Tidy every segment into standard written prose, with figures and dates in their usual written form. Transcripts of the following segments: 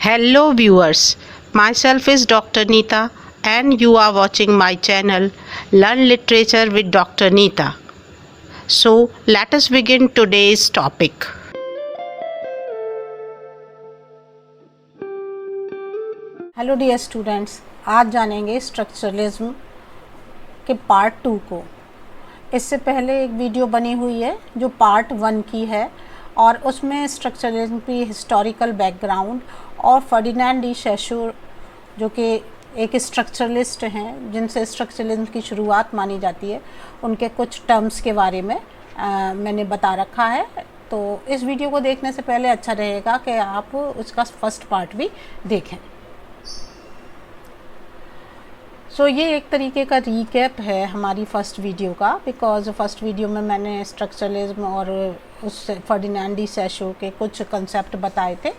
Hello viewers, myself is Dr. Neeta and you are watching my channel Learn Literature with Dr. Neeta. So let us begin today's topic. Hello dear students, आज जानेंगे structuralism के part 2 को। इससे पहले एक video बनी हुई है जो पार्ट 1 की है और उसमें स्ट्रक्चरलिज्म की हिस्टोरिकल बैकग्राउंड और फर्डिनेंड डी सैशोर जो कि एक स्ट्रक्चरलिस्ट हैं जिनसे स्ट्रक्चरलिज्म की शुरुआत मानी जाती है, उनके कुछ टर्म्स के बारे में मैंने बता रखा है। तो इस वीडियो को देखने से पहले अच्छा रहेगा कि आप उसका फर्स्ट पार्ट भी देखें। सो ये एक तरीके का रीकैप है हमारी फ़र्स्ट वीडियो का, बिकॉज़ फर्स्ट वीडियो में मैंने स्ट्रक्चरलिज्म और उस फर्डिनेंड डी सैशोर के कुछ कंसेप्ट बताए थे।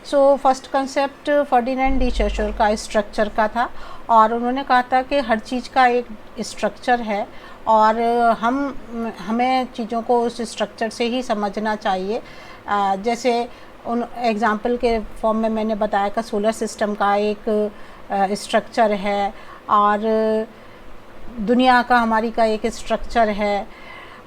So first concept Ferdinand de Saussure का स्ट्रक्चर का था और उन्होंने कहा था कि हर चीज़ का एक स्ट्रक्चर है और हमें चीज़ों को उस स्ट्रक्चर से ही समझना चाहिए। जैसे उन एग्ज़ाम्पल के फॉर्म में मैंने बताया कि सोलर सिस्टम का एक स्ट्रक्चर है और दुनिया का हमारी का एक स्ट्रक्चर है।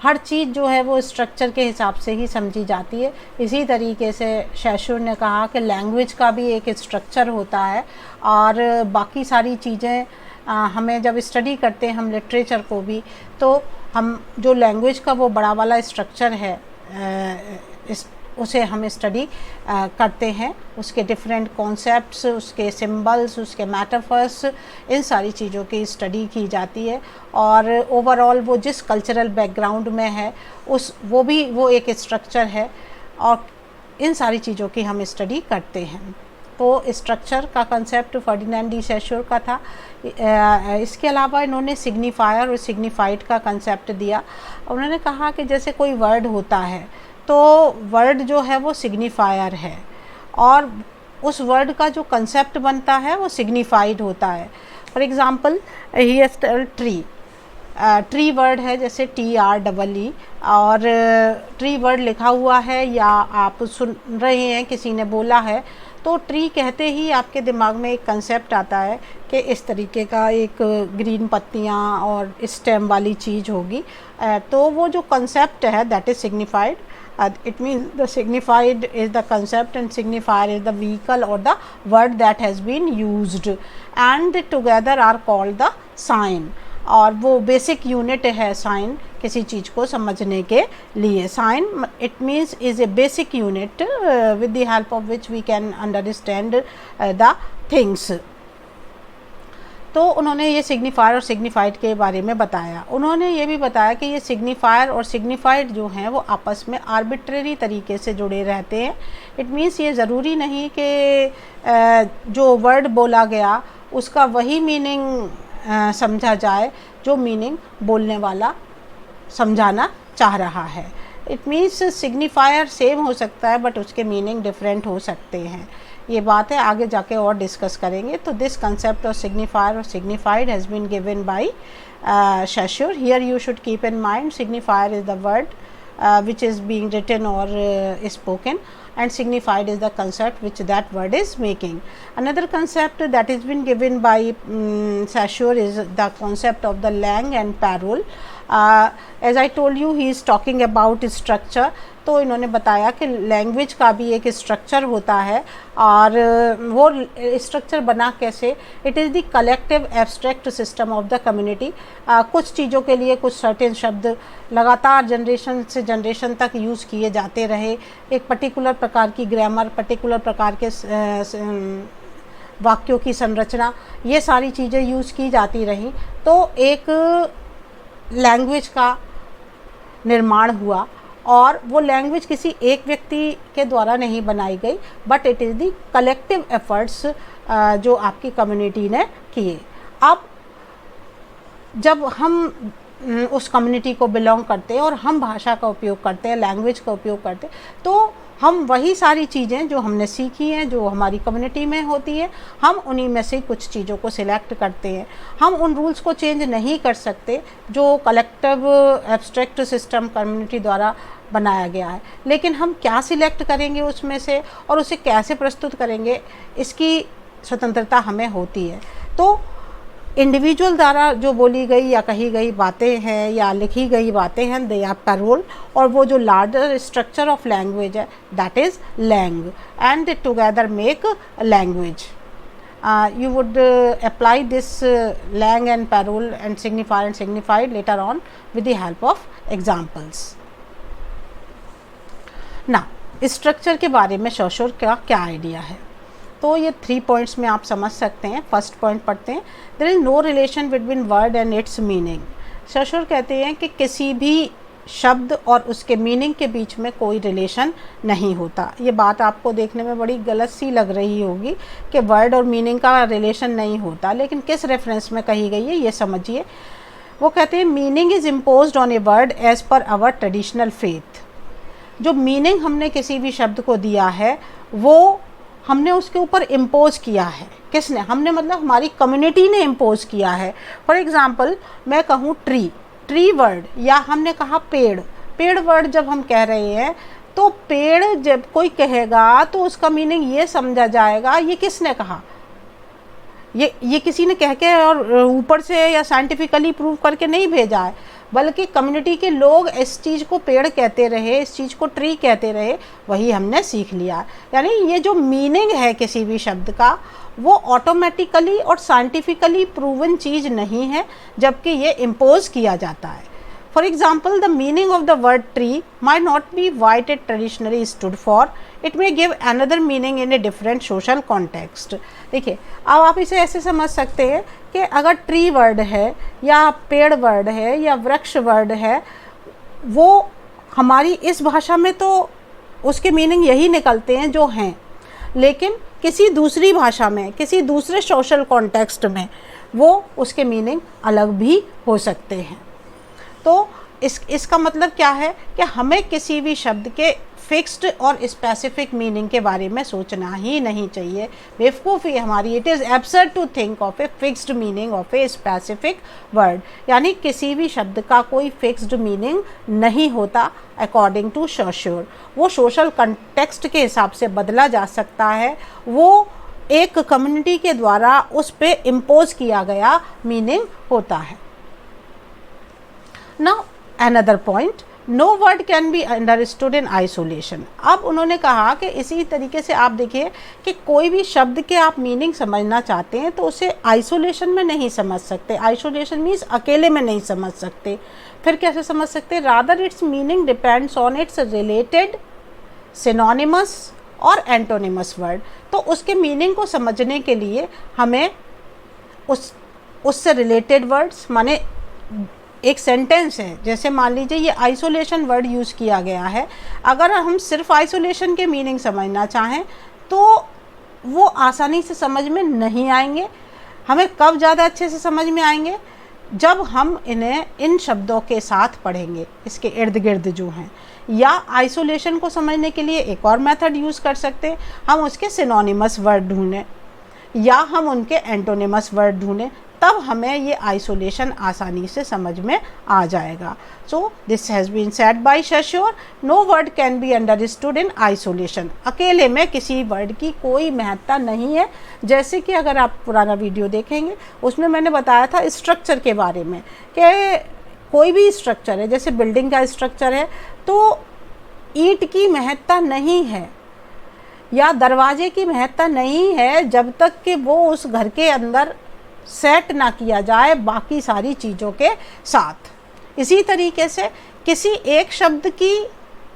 हर चीज़ जो है वो स्ट्रक्चर के हिसाब से ही समझी जाती है। इसी तरीके से सैशोर ने कहा कि लैंग्वेज का भी एक स्ट्रक्चर होता है और बाकी सारी चीज़ें हमें जब स्टडी करते हैं हम लिटरेचर को भी, तो हम जो लैंग्वेज का वो बड़ा वाला स्ट्रक्चर है उसे हम स्टडी करते हैं, उसके डिफरेंट कॉन्सेप्ट्स, उसके सिंबल्स, उसके मेटाफर्स, इन सारी चीज़ों की स्टडी की जाती है और ओवरऑल वो जिस कल्चरल बैकग्राउंड में है वो एक स्ट्रक्चर है और इन सारी चीज़ों की हम स्टडी करते हैं। तो स्ट्रक्चर का कंसेप्ट फर्डिनेंड डी सैशोर का था। इसके अलावा इन्होंने सिग्निफायर और सिग्निफाइड का कंसेप्ट दिया। उन्होंने कहा कि जैसे कोई वर्ड होता है तो वर्ड जो है वो सिग्निफायर है और उस वर्ड का जो कंसेप्ट बनता है वो सिग्निफाइड होता है। For example here tree word है, जैसे TREE और ट्री वर्ड लिखा हुआ है या आप सुन रहे हैं किसी ने बोला है, तो ट्री कहते ही आपके दिमाग में एक कंसेप्ट आता है कि इस तरीके का एक ग्रीन पत्तियाँ और स्टेम वाली चीज़ होगी। तो वो जो कंसेप्ट है that is signified. It means the signified is the concept and signifier is the vehicle or the word that has been used and together are called the sign। और वो बेसिक यूनिट है sign किसी चीज़ को समझने के लिए। Sign it means is a basic unit with the help of which we can understand the things. तो उन्होंने ये सिग्निफायर और सिग्निफाइड के बारे में बताया। उन्होंने ये भी बताया कि ये सिग्निफायर और सिग्निफाइड जो हैं वो आपस में आर्बिट्रेरी तरीके से जुड़े रहते हैं। इट मीन्स ये ज़रूरी नहीं कि जो वर्ड बोला गया उसका वही मीनिंग समझा जाए जो मीनिंग बोलने वाला समझाना चाह रहा है। इट मीन्स सिग्निफायर सेम हो सकता है बट उसके मीनिंग डिफरेंट हो सकते हैं। ये बात है, आगे जाके और डिस्कस करेंगे। तो दिस कंसेप्ट ऑफ सिग्निफायर और signified has been given by Saussure. Here you should keep in mind signifier is the word which is being written or spoken and signified is the concept which that word is making. Another concept that has been given by Sashur is the concept of the Lang and Parole. As I told you, he is talking about structure. तो इन्होंने बताया कि language का भी एक structure होता है और वो स्ट्रक्चर बना कैसे। It is the collective abstract system of the community. कुछ चीज़ों के लिए कुछ सर्टेन शब्द लगातार जनरेशन से जनरेशन तक यूज़ किए जाते रहे। एक पर्टिकुलर प्रकार की ग्रामर, पर्टिकुलर प्रकार के वाक्यों की संरचना, ये सारी चीज़ें यूज़ की जाती रहीं तो एक लैंग्वेज का निर्माण हुआ और वो लैंग्वेज किसी एक व्यक्ति के द्वारा नहीं बनाई गई but it is the collective efforts जो आपकी कम्युनिटी ने किए। अब जब हम उस कम्युनिटी को बिलोंग करते हैं और हम भाषा का उपयोग करते हैं, लैंग्वेज का उपयोग करते हैं, तो हम वही सारी चीज़ें जो हमने सीखी हैं, जो हमारी कम्युनिटी में होती है, हम उन्हीं में से कुछ चीज़ों को सिलेक्ट करते हैं। हम उन रूल्स को चेंज नहीं कर सकते जो कलेक्टिव एब्स्ट्रैक्ट सिस्टम कम्युनिटी द्वारा बनाया गया है, लेकिन हम क्या सिलेक्ट करेंगे उसमें से और उसे कैसे प्रस्तुत करेंगे, इसकी स्वतंत्रता हमें होती है। तो इंडिविजुअल द्वारा जो बोली गई या कही गई बातें हैं या लिखी गई बातें हैं, दे आर पैरोल, और वो जो लार्जर स्ट्रक्चर ऑफ लैंग्वेज है that is langue, and they together make language. You would apply this lang and parole and signifier and signified later on with the help of examples. Now, structure के बारे में शोशोर का क्या idea है, तो ये 3 points में आप समझ सकते हैं. फर्स्ट पॉइंट पढ़ते हैं. There is no relation between word and its meaning. Saussure कहते हैं कि किसी भी शब्द और उसके मीनिंग के बीच में कोई रिलेशन नहीं होता. ये बात आपको देखने में बड़ी गलत सी लग रही होगी कि वर्ड और मीनिंग का रिलेशन नहीं होता, लेकिन किस रेफरेंस में कही गई है ये समझिए. वो कहते हैं meaning is imposed on a word as per our traditional faith. जो मीनिंग हमने किसी भी शब्द को दिया है वो हमने उसके ऊपर इम्पोज किया है. किसने? हमने, मतलब हमारी कम्युनिटी ने इम्पोज किया है. फॉर एग्ज़ाम्पल मैं कहूँ ट्री वर्ड, या हमने कहा पेड़ वर्ड जब हम कह रहे हैं तो पेड़ जब कोई कहेगा तो उसका मीनिंग ये समझा जाएगा ये किसने कहा, ये किसी ने कह के और ऊपर से या साइंटिफिकली प्रूव करके नहीं भेजा है, बल्कि कम्युनिटी के लोग इस चीज़ को पेड़ कहते रहे, इस चीज़ को ट्री कहते रहे, वही हमने सीख लिया. यानी ये जो मीनिंग है किसी भी शब्द का वो ऑटोमेटिकली और साइंटिफिकली प्रूवन चीज़ नहीं है, जबकि ये इम्पोज किया जाता है. For example the meaning of the word tree my not be white it traditionally stood for, it may give another meaning in a different social context. देखिए, अब आप इसे ऐसे समझ सकते हैं कि अगर ट्री वर्ड है या पेड़ वर्ड है या वृक्ष वर्ड है, वो हमारी इस भाषा में तो उसके मीनिंग यही निकलते हैं जो हैं, लेकिन किसी दूसरी भाषा में, किसी दूसरे सोशल कॉन्टेक्स्ट में वो उसके मीनिंग अलग भी हो सकते हैं. तो इसका मतलब क्या है कि हमें किसी भी शब्द के फिक्स्ड और स्पेसिफिक मीनिंग के बारे में सोचना ही नहीं चाहिए. बेवकूफ़ी हमारी. It is absurd to think of a fixed meaning of a specific word. यानी किसी भी शब्द का कोई फिक्स्ड मीनिंग नहीं होता अकॉर्डिंग टू शोशोर. वो सोशल कंटेक्स्ट के हिसाब से बदला जा सकता है. वो एक कम्युनिटी के द्वारा उस पर इम्पोज किया गया मीनिंग होता है. Now another point, no word can be understood in isolation. अब उन्होंने कहा कि इसी तरीके से आप देखिए कि कोई भी शब्द के आप मीनिंग समझना चाहते हैं तो उसे आइसोलेशन में नहीं समझ सकते. आइसोलेशन मीन्स अकेले में नहीं समझ सकते. फिर कैसे समझ सकते? Rather it's meaning depends on it's related synonymous और एंटोनिमस वर्ड. तो उसके मीनिंग को समझने के लिए हमें उससे रिलेटेड वर्ड्स, माने एक सेंटेंस है, जैसे मान लीजिए ये आइसोलेशन वर्ड यूज़ किया गया है, अगर हम सिर्फ आइसोलेशन के मीनिंग समझना चाहें तो वो आसानी से समझ में नहीं आएंगे. हमें कब ज़्यादा अच्छे से समझ में आएंगे? जब हम इन्हें इन शब्दों के साथ पढ़ेंगे, इसके इर्द गिर्द जो हैं. या आइसोलेशन को समझने के लिए एक और मेथड यूज़ कर सकते हैं, हम उसके सिनोनिमस वर्ड ढूंढें या हम उनके एंटोनिमस वर्ड ढूंढें, तब हमें ये आइसोलेशन आसानी से समझ में आ जाएगा. So this has been said by Saussure, no word can be understood in isolation. अकेले में किसी वर्ड की कोई महत्ता नहीं है. जैसे कि अगर आप पुराना वीडियो देखेंगे उसमें मैंने बताया था स्ट्रक्चर के बारे में कि कोई भी स्ट्रक्चर है, जैसे बिल्डिंग का स्ट्रक्चर है तो ईंट की महत्ता नहीं है या दरवाजे की महत्ता नहीं है जब तक कि वो उस घर के अंदर सेट ना किया जाए बाकी सारी चीज़ों के साथ. इसी तरीके से किसी एक शब्द की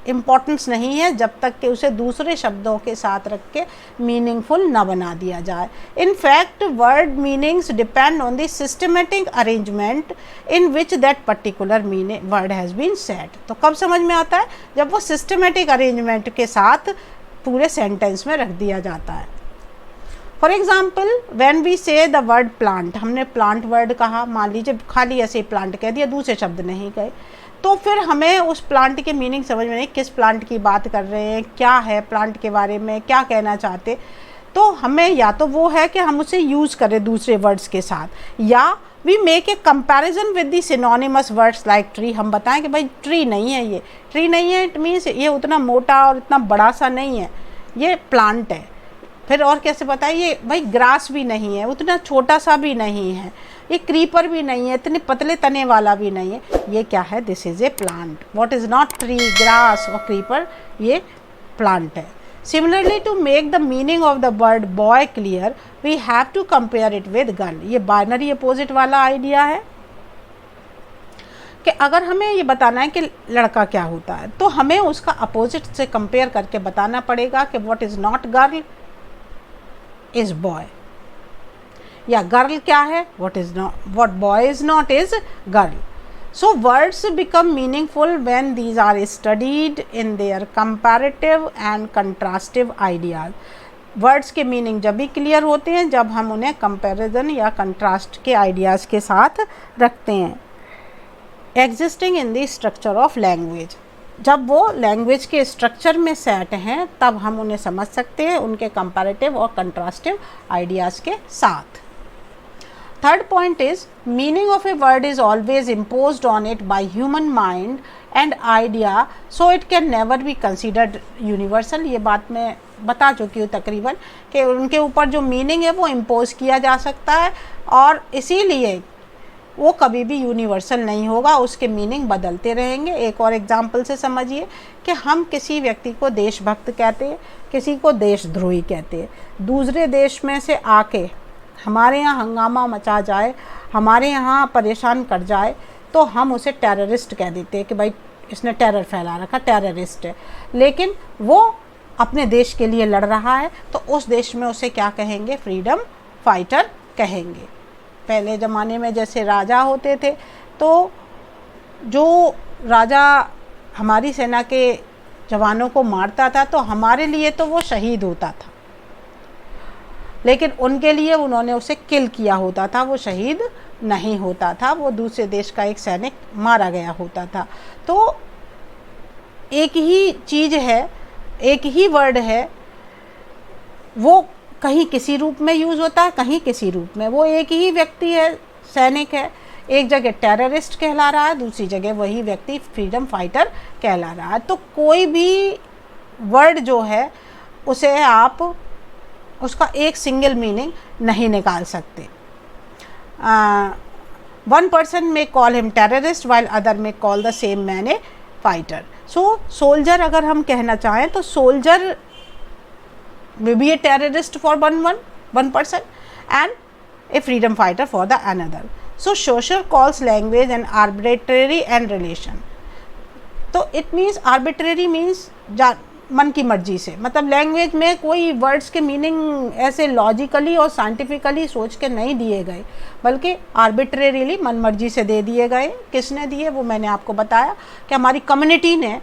इम्पोर्टेंस नहीं है जब तक कि उसे दूसरे शब्दों के साथ रख के मीनिंगफुल ना बना दिया जाए. In fact word meanings depend on the systematic arrangement in which that particular meaning word has been set. तो कब समझ में आता है? जब वो सिस्टमेटिक अरेंजमेंट के साथ पूरे सेंटेंस में रख दिया जाता है. फॉर एग्ज़ाम्पल व्हेन वी से द वर्ड प्लांट, हमने प्लांट वर्ड कहा, मान लीजिए खाली ऐसे ही प्लांट कह दिया, दूसरे शब्द नहीं गए, तो फिर हमें उस प्लांट की मीनिंग समझ में नहीं, किस प्लांट की बात कर रहे हैं, क्या है प्लांट के बारे में, क्या कहना चाहते. तो हमें या तो वो है कि हम उसे यूज़ करें दूसरे वर्ड्स के साथ, या we make a comparison with the synonymous words like tree. हम बताएं कि भाई ट्री नहीं है, ये ट्री नहीं है, इट मीन्स ये उतना मोटा और इतना बड़ा सा नहीं है, ये प्लांट है। फिर और कैसे बताइए, भाई ग्रास भी नहीं है, उतना छोटा सा भी नहीं है, ये क्रीपर भी नहीं है, इतने पतले तने वाला भी नहीं है, ये क्या है, this is a plant. What is not tree, grass और क्रीपर, ये प्लांट है। Similarly to make the meaning of the word boy clear we have to compare it with girl. ये बाइनरी अपोजिट वाला आइडिया है कि अगर हमें ये बताना है कि लड़का क्या होता है तो हमें उसका अपोजिट से कंपेयर करके बताना पड़ेगा कि what is not girl is boy, या गर्ल क्या है, what boy is not is girl. So words become meaningful when these are studied in their comparative and contrastive ideas. Words के मीनिंग जब भी क्लियर होते हैं जब हम उन्हें कंपैरिजन या कंट्रास्ट के आइडियाज़ के साथ रखते हैं। Existing in the structure of language, जब वो लैंग्वेज के स्ट्रक्चर में सेट हैं तब हम उन्हें समझ सकते हैं उनके कंपैरेटिव और कंट्रास्टिव आइडियाज़ के साथ। Third point is meaning of a word is always imposed on it by human mind and idea, so it can never be considered universal. ये बात मैं बता चुकी हूँ तकरीबन कि उनके ऊपर जो मीनिंग है वो इम्पोज किया जा सकता है और इसीलिए वो कभी भी यूनिवर्सल नहीं होगा, उसके मीनिंग बदलते रहेंगे। एक और एग्जांपल से समझिए कि हम किसी व्यक्ति को देशभक्त कहते हैं, किसी को देशद्रोही कहते हैं। दूसरे देश में से आके हमारे यहाँ हंगामा मचा जाए, हमारे यहाँ परेशान कर जाए तो हम उसे टेररिस्ट कह देते हैं कि भाई इसने टेरर फैला रखा, टेररिस्ट है। लेकिन वो अपने देश के लिए लड़ रहा है तो उस देश में उसे क्या कहेंगे, फ्रीडम फाइटर कहेंगे। पहले ज़माने में जैसे राजा होते थे तो जो राजा हमारी सेना के जवानों को मारता था तो हमारे लिए तो वो शहीद होता था, लेकिन उनके लिए उन्होंने उसे किल किया होता था, वो शहीद नहीं होता था, वो दूसरे देश का एक सैनिक मारा गया होता था। तो एक ही चीज़ है, एक ही वर्ड है, वो कहीं किसी रूप में यूज़ होता है, कहीं किसी रूप में। वो एक ही व्यक्ति है, सैनिक है, एक जगह टेररिस्ट कहला रहा है, दूसरी जगह वही व्यक्ति फ्रीडम फाइटर कहला रहा है। तो कोई भी वर्ड जो है उसे आप उसका एक सिंगल मीनिंग नहीं निकाल सकते। One person may call him terrorist while other may call the same man a fighter. So soldier अगर हम कहना चाहें तो soldier may be a terrorist for one person and a freedom fighter for the another. So Saussure calls language an arbitrary and relation. तो it means arbitrary means मन की मर्जी से, मतलब लैंग्वेज में कोई वर्ड्स के मीनिंग ऐसे लॉजिकली और साइंटिफिकली सोच के नहीं दिए गए, बल्कि आर्बिट्रेरीली मन मर्जी से दे दिए गए। किसने दिए वो मैंने आपको बताया कि हमारी कम्युनिटी ने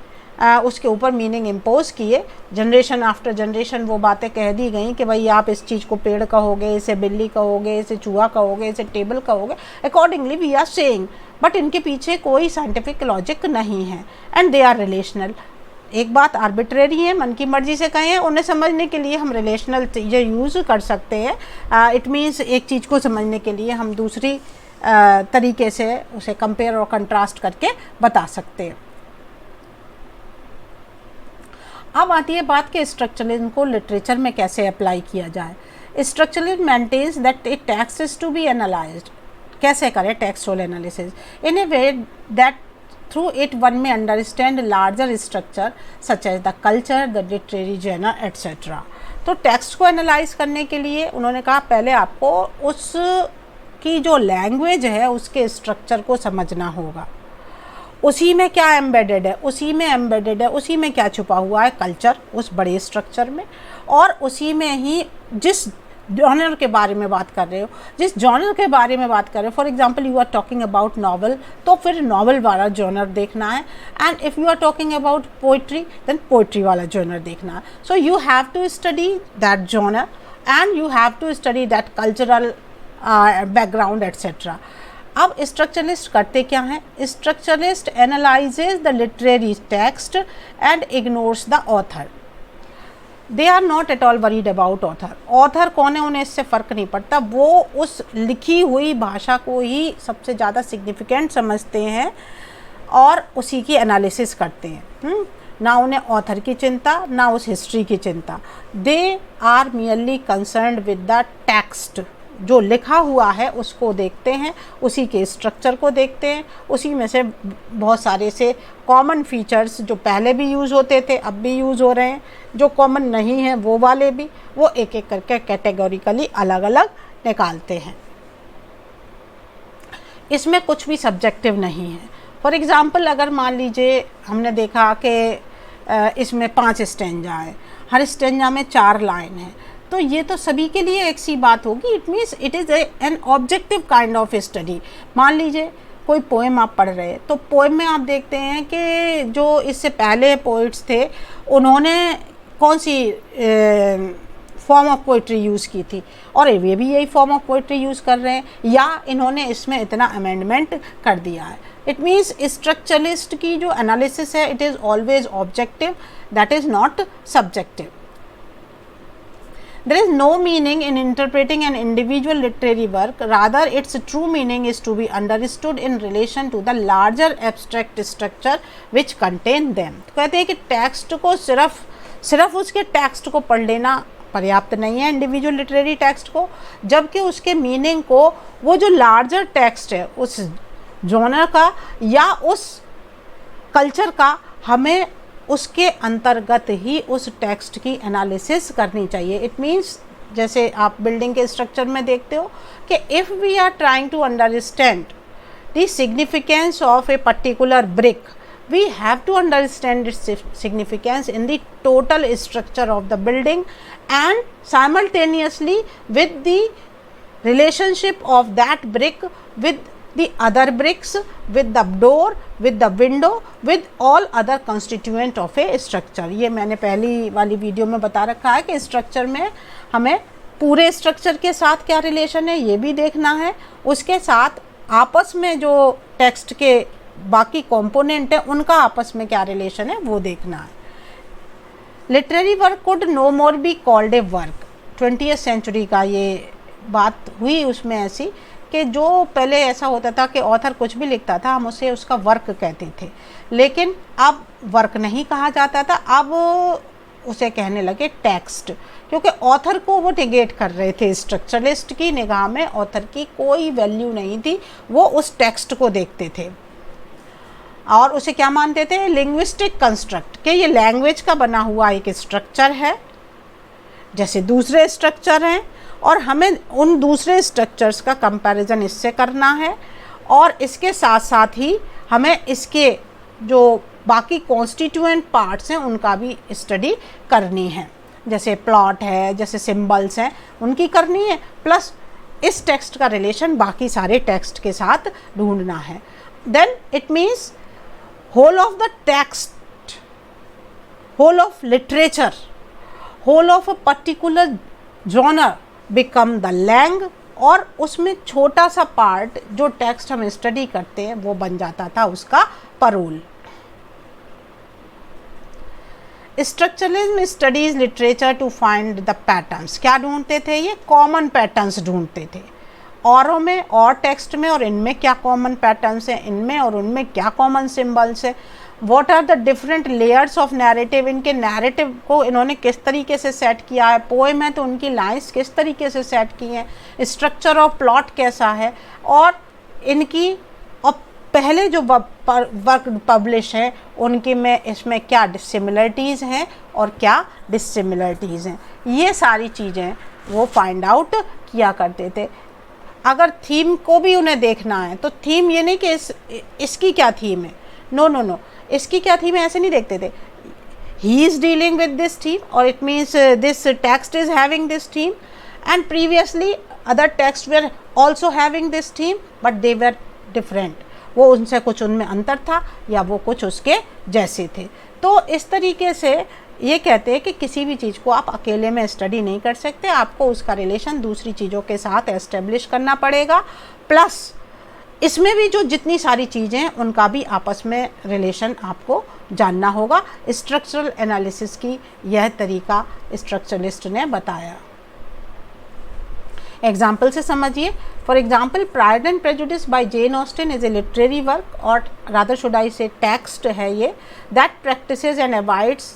उसके ऊपर मीनिंग इम्पोज किए। जनरेशन आफ्टर जनरेशन वो बातें कह दी गई कि भाई आप इस चीज़ को पेड़ कहोगे, इसे बिल्ली कहोगे, इसे चूहा कहोगे, इसे टेबल कहोगे, accordingly we are saying, but इनके पीछे कोई साइंटिफिक लॉजिक नहीं है एंड दे आर रिलेशनल। एक बात आर्बिट्रेरी है, मन की मर्जी से कहें, उन्हें समझने के लिए हम रिलेशनल चीज़ें यूज़ कर सकते हैं। इट मीन्स एक चीज़ को समझने के लिए हम दूसरी तरीके से उसे कंपेयर और कंट्रास्ट करके बता सकते हैं। अब आती है बात कि स्ट्रक्चरलिज्म को लिटरेचर में कैसे अप्लाई किया जाए। Structuralism maintains that a text is to be analysed. कैसे करें textual analysis? In a way that through it one may understand larger structure such as the culture, the literary journal etcetera. तो text को analyse करने के लिए उन्होंने कहा पहले आपको उसकी जो लैंग्वेज है उसके स्ट्रक्चर को समझना होगा। उसी में क्या एम्बेडेड है, उसी में एम्बेडेड है, उसी में क्या छुपा हुआ है, कल्चर, उस बड़े स्ट्रक्चर में, और उसी में ही जिस जॉनर के बारे में बात कर रहे हो, जिस जॉनर के बारे में बात कर रहे हो, for example you are talking about novel, तो फिर नॉवल वाला जॉनर देखना है, and if you are talking about poetry then poetry वाला जॉनर देखना है। So you have to study that genre and you have to study that cultural background etcetera. अब structuralist करते क्या हैं? They are not at all worried about author. Author कौन है उन्हें इससे फ़र्क नहीं पड़ता, वो उस लिखी हुई भाषा को ही सबसे ज़्यादा सिग्निफिकेंट समझते हैं और उसी की एनालिसिस करते हैं। ना उन्हें ऑथर की चिंता, ना उस हिस्ट्री की चिंता। They are merely concerned with the text, जो लिखा हुआ है उसको देखते हैं, उसी के स्ट्रक्चर को देखते हैं, उसी में से बहुत सारे से कॉमन फीचर्स जो पहले भी यूज़ होते थे अब भी यूज़ हो रहे हैं, जो कॉमन नहीं हैं वो वाले भी, वो एक एक करके कैटेगोरिकली अलग अलग निकालते हैं। इसमें कुछ भी सब्जेक्टिव नहीं है। फॉर एग्ज़ाम्पल अगर मान लीजिए हमने देखा कि इसमें 5 स्टेंजा है, हर स्टेंजा में 4 लाइन है, तो ये तो सभी के लिए एक सी बात होगी। It means it is an objective kind of study. मान लीजिए कोई पोएम आप पढ़ रहे हैं, तो पोएम में आप देखते हैं कि जो इससे पहले पोइट्स थे उन्होंने कौन सी फॉर्म ऑफ पोइट्री यूज़ की थी, और ये भी यही फॉर्म ऑफ पोइट्री यूज़ कर रहे हैं, या इन्होंने इसमें इतना अमेंडमेंट कर दिया है। इट मीन्स स्ट्रक्चरलिस्ट की जो एनालिसिस है it is always objective, that is not subjective. There is no meaning in interpreting an individual literary work, rather its true meaning is to be understood in relation to the larger abstract structure which contain them। तो कहते हैं कि text को सिर्फ उसके text को पढ़ लेना पर्याप्त नहीं है, इंडिविजुअल लिटरेरी टेक्स्ट को, जबकि उसके मीनिंग को वो जो लार्जर टेक्स्ट है उस जॉनर का या उस कल्चर का, हमें उसके अंतर्गत ही उस टेक्स्ट की एनालिसिस करनी चाहिए। इट मीन्स जैसे आप बिल्डिंग के स्ट्रक्चर में देखते हो कि if we are trying to understand the significance of a particular brick, we have to understand its significance in the total structure of the building and simultaneously with the relationship of that brick with the other bricks, with the door, with the window, with all other constituent of a structure। ये मैंने पहली वाली video में बता रखा है कि structure में हमें पूरे स्ट्रक्चर के साथ क्या रिलेशन है ये भी देखना है, उसके साथ आपस में जो टेक्स्ट के बाकी कंपोनेंट है उनका आपस में क्या रिलेशन है वो देखना है। Literary work could no more be called a work. 20th century का ये बात हुई उसमें ऐसी कि जो पहले ऐसा होता था कि ऑथर कुछ भी लिखता था हम उसे उसका वर्क कहते थे, लेकिन अब वर्क नहीं कहा जाता था, अब उसे कहने लगे टेक्स्ट, क्योंकि ऑथर को वो निगेट कर रहे थे। स्ट्रक्चरलिस्ट की निगाह में ऑथर की कोई वैल्यू नहीं थी, वो उस टेक्स्ट को देखते थे और उसे क्या मानते थे, लिंग्विस्टिक कंस्ट्रक्ट, कि ये लैंग्वेज का बना हुआ एक स्ट्रक्चर है जैसे दूसरे स्ट्रक्चर हैं, और हमें उन दूसरे स्ट्रक्चर्स का कंपैरिजन इससे करना है, और इसके साथ साथ ही हमें इसके जो बाकी कॉन्स्टिट्यूएंट पार्ट्स हैं उनका भी स्टडी करनी है, जैसे प्लॉट है, जैसे सिंबल्स हैं, उनकी करनी है, प्लस इस टेक्स्ट का रिलेशन बाकी सारे टेक्स्ट के साथ ढूंढना है। Then it means whole of the text, whole of literature, whole of a particular genre become the langue, और उसमें छोटा सा पार्ट जो टेक्स्ट हम स्टडी करते हैं वो बन जाता था उसका parole. Structuralism studies literature to find the patterns. क्या ढूंढते थे ये? कॉमन पैटर्न्स ढूंढते थे, औरों में और टेक्स्ट में और इनमें क्या कॉमन पैटर्न्स हैं, इनमें और उनमें क्या कॉमन सिंबल्स हैं, what are the different layers of narrative, इनके नैरेटिव को इन्होंने किस तरीके से सेट किया है, पोएम है तो उनकी लाइंस किस तरीके से सेट की हैं, स्ट्रक्चर ऑफ प्लॉट कैसा है, और इनकी और पहले जो वर्क पब्लिश है उनके में इसमें क्या डिसिमिलरिटीज़ हैं और क्या डिसिमिलरिटीज़ हैं, ये सारी चीज़ें वो फाइंड आउट किया करते थे। अगर थीम को भी उन्हें देखना है तो थीम ये नहीं कि इसकी क्या थीम है, नो, इसकी क्या थीम है ऐसे नहीं देखते थे। He is dealing with this theme, और it means this text is having this theme, and previously other text were also having this theme but they were different, वो उनसे कुछ उनमें अंतर था या वो कुछ उसके जैसे थे। तो इस तरीके से ये कहते हैं कि किसी भी चीज़ को आप अकेले में स्टडी नहीं कर सकते, आपको उसका रिलेशन दूसरी चीज़ों के साथ एस्टेब्लिश करना पड़ेगा, प्लस इसमें भी जो जितनी सारी चीज़ें हैं उनका भी आपस में रिलेशन आपको जानना होगा। स्ट्रक्चरल एनालिसिस की यह तरीका स्ट्रक्चरलिस्ट ने बताया। एग्जाम्पल से समझिए। For example, Pride and Prejudice by Jane Austen is a literary work, और rather should I say text है ये, that practises and avoids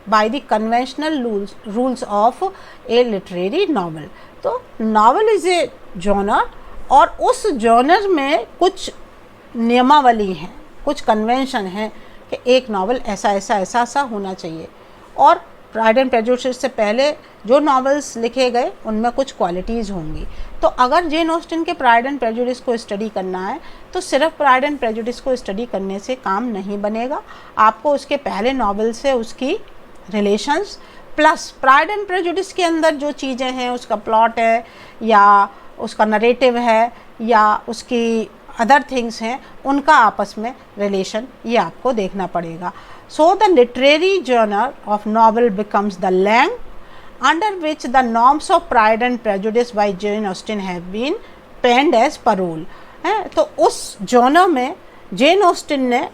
by the conventional rules of a literary novel. तो novel is a genre, और उस genre में कुछ नियमावली हैं, कुछ कन्वेंशन हैं कि एक नॉवल ऐसा ऐसा ऐसा ऐसा होना चाहिए। और प्राइड एंड प्रेजुडिस से पहले जो नॉवेल्स लिखे गए उनमें कुछ क्वालिटीज़ होंगी। तो अगर जेन ऑस्टिन के प्राइड एंड प्रेजुडिस को स्टडी करना है तो सिर्फ प्राइड एंड प्रेजुडिस को स्टडी करने से काम नहीं बनेगा। आपको उसके पहले नॉवेल से उसकी relations plus pride and prejudice के अंदर जो चीज़ें हैं, उसका प्लॉट है या उसका नरेटिव है या उसकी अदर थिंग्स हैं, उनका आपस में रिलेशन ये आपको देखना पड़ेगा। So the literary journal of novel becomes the langue under which the norms of Pride and Prejudice by Jane Austen have been penned as parole है। तो उस जॉनर में जेन ऑस्टिन ने,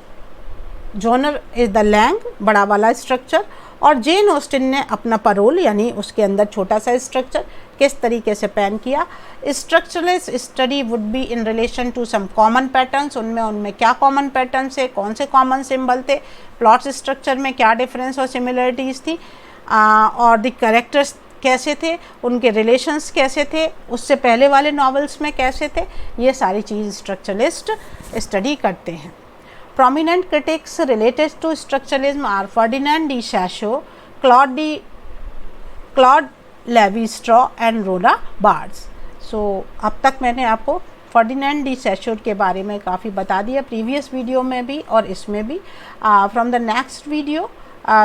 जॉनर इज द लैंग बड़ा वाला structure, और जेन Austen ने अपना पैरोल यानी उसके अंदर छोटा सा स्ट्रक्चर किस तरीके से पेन किया। Structuralist study would be in relation to some common patterns, उनमें क्या कॉमन पैटर्न्स है, कौन से कॉमन सिंबल थे, प्लॉट स्ट्रक्चर में क्या डिफरेंस और सिमिलरिटीज़ थी, और द कैरेक्टर्स कैसे थे, उनके रिलेशंस कैसे थे, उससे पहले वाले नॉवेल्स में कैसे थे, ये सारी चीज़ स्ट्रक्चरलिस्ट स्टडी करते हैं। Prominent critics related to structuralism are Ferdinand de Saussure, Claude Lévi-Strauss and Roland Barthes. So अब तक मैंने आपको फर्डिनेंड डी सैशोर के बारे में काफ़ी बता दिया, प्रीवियस वीडियो में भी और इसमें भी। From the next video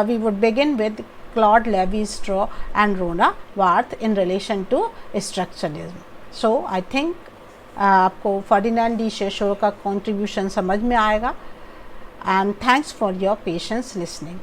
we would begin with Claude Levi-Strauss and Roland Barthes in relation to structuralism. So I think आपको फर्डिनेंड डी सैशोर का कॉन्ट्रीब्यूशन समझ में आएगा। And thanks for your patience listening.